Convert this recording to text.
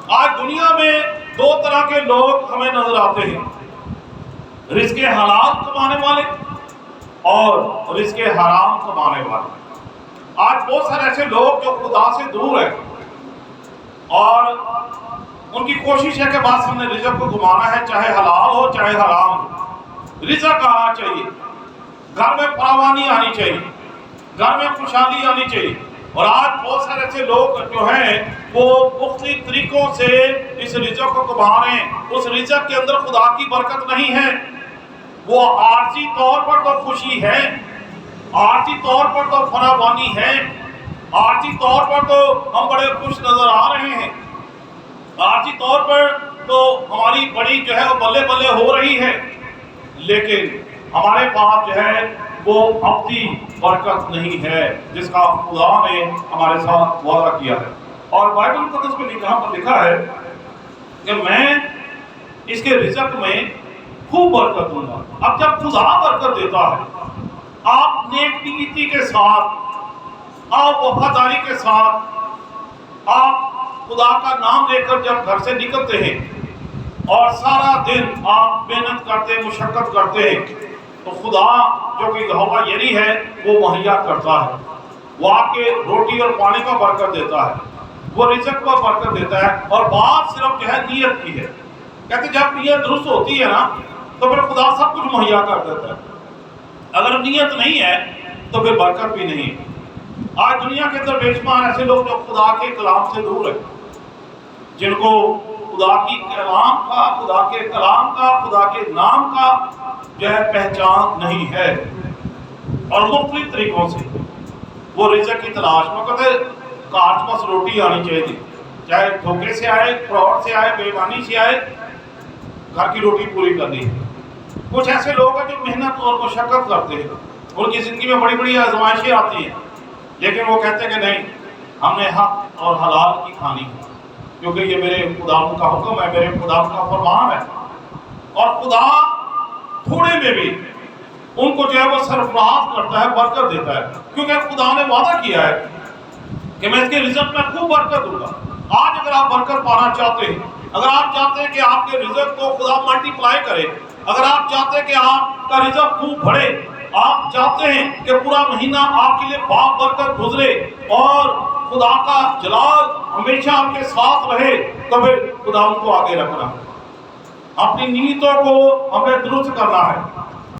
آج دنیا میں دو طرح کے لوگ ہمیں نظر آتے ہیں، رزق حلال کمانے والے اور رزق حرام کمانے والے۔ آج بہت سارے ایسے لوگ جو خدا سے دور ہیں اور ان کی کوشش ہے کہ بس ہم نے رزق کو کمانا ہے، چاہے حلال ہو چاہے حرام ہو، رزق آنا چاہیے، گھر میں فراوانی آنی چاہیے، گھر میں خوشحالی آنی چاہیے۔ اور آج بہت سارے ایسے لوگ جو ہیں وہ مختلف طریقوں سے اس رزق کو کما رہے ہیں، اس رزق کے اندر خدا کی برکت نہیں ہے، وہ عارضی طور پر تو خوشی ہے، عارضی طور پر تو فراوانی ہے، عارضی طور پر تو ہم بڑے خوش نظر آ رہے ہیں، عارضی طور پر تو ہماری بڑی جو ہے وہ بلے بلے ہو رہی ہے، لیکن ہمارے پاس جو ہے وہ ابدی برکت نہیں ہے جس کا خدا نے ہمارے ساتھ وعدہ کیا ہے۔ اور بائبل مقدس میں لکھا ہے کہ میں اس کے رزق میں خوب برکت دوں گا۔ اب جب خدا برکت دیتا ہے، آپ نیک نیتی کے ساتھ، آپ وفاداری کے ساتھ، آپ خدا کا نام لے کر جب گھر سے نکلتے ہیں اور سارا دن آپ محنت کرتے مشقت کرتے ہیں، تو خدا جو کہ یہوہ یری ہے وہ مہیا کرتا ہے، وہ آپ کے روٹی اور پانی کا برکت دیتا ہے، وہ رزق کا برکت دیتا ہے۔ اور بات صرف جو ہے نیت کی ہے، کہتے جب نیت درست ہوتی ہے نا تو پھر خدا سب کچھ مہیا کر دیتا ہے، اگر نیت نہیں ہے تو پھر برکت بھی نہیں ہے۔ آج دنیا کے اندر بے شمار ایسے لوگ جو خدا کے کلام سے دور ہیں، جن کو خدا کی کلام کا، خدا کے کلام کا، خدا کے نام کا جو ہے پہچان نہیں ہے، اور مختلف طریقوں سے وہ رزق کی تلاش میں کہتے کاٹ بس روٹی آنی چاہیے، چاہے دھوکے سے آئے، فراڈ سے آئے، بے ایمانی سے آئے، گھر کی روٹی پوری کرنی ہے۔ کچھ ایسے لوگ ہیں جو محنت اور مشقت کرتے ہیں، ان کی زندگی میں بڑی بڑی آزمائشیں آتی ہیں، لیکن وہ کہتے ہیں کہ نہیں، ہم نے حق اور حلال کی کھانی ہے، کیونکہ یہ میرے خدا کا حکم ہے، میرے خدا کا فرمان ہے۔ اور خدا تھوڑے میں بھی ان کو جو ہے وہ سرفراز کرتا ہے، برکت دیتا ہے، کیونکہ خدا نے وعدہ کیا ہے کہ میں اس کے رزق میں خوب برکت دوں گا۔ آج اگر آپ برکت پانا چاہتے ہیں، اگر آپ چاہتے ہیں کہ آپ کے رزق کو خدا ملٹی پلائی کرے، اگر آپ چاہتے ہیں کہ آپ کا رزق خوب بڑھے، آپ چاہتے ہیں کہ پورا مہینہ آپ کے لیے باب برکت گزرے اور خدا کا جلال ہمیشہ آپ کے ساتھ رہے، تو پھر خدا ان کو آگے رکھنا ہے، اپنی نیتوں کو ہمیں درست کرنا ہے،